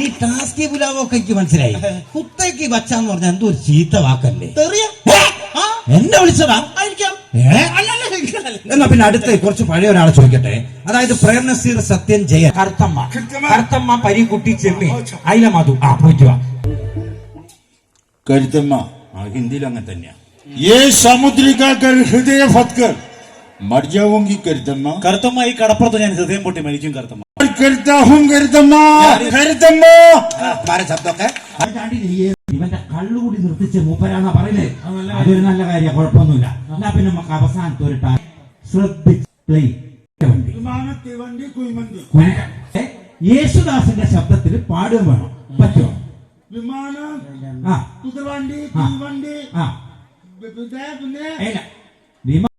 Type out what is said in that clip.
ഈ ടാസ്കി പുലാവൊക്കെ എനിക്ക് മനസ്സിലായി. കുത്തേക്ക് ബച്ചാന്ന് പറഞ്ഞാൽ എന്തോ ഒരു ചീത്ത വാക്കല്ലേ? എന്നെ വിളിച്ചതാ എന്നാ പിന്നെ അടുത്ത് കുറച്ച് പഴയ ഒരാളെ ചോദിക്കട്ടെ. അതായത് പ്രേം നസീർ, സത്യൻ, ജയ, കറുത്തമ്മ, പരിക്കുട്ടി, ചെമ്മി, അയില, മധു. പോയിട്ട് വാ. കരുത്തമ്മ ഹിന്ദിയിൽ അങ്ങനെ തന്നെയാ. ये समुद्रिका कर हृदय फतकर मर जाऊंगी करुतम्मा. കറുത്തമ്മ ഈ കടപ്പുറത്ത് ഞാൻ ഹൃദയം പൊട്ടി മരിക്കും കറുത്തമ്മ. करता हूँ करुतम्मा. करुतम्मा ശബ്ദമൊക്കെ ഇവന്റെ കള്ളുകൂടി നിർത്തിച്ച് മൂപ്പരാന്നാ പറയില്ലേ? അതൊരു നല്ല കാര്യം, കുഴപ്പമൊന്നുമില്ല. എന്നാ പിന്നെ നമുക്ക് അവസാനത്തെ ഒരു യേശുദാസിന്റെ ശബ്ദത്തിൽ പാടുകയും വേണം. പറ്റുമോ? വിമാനം, കുതിരവണ്ടി,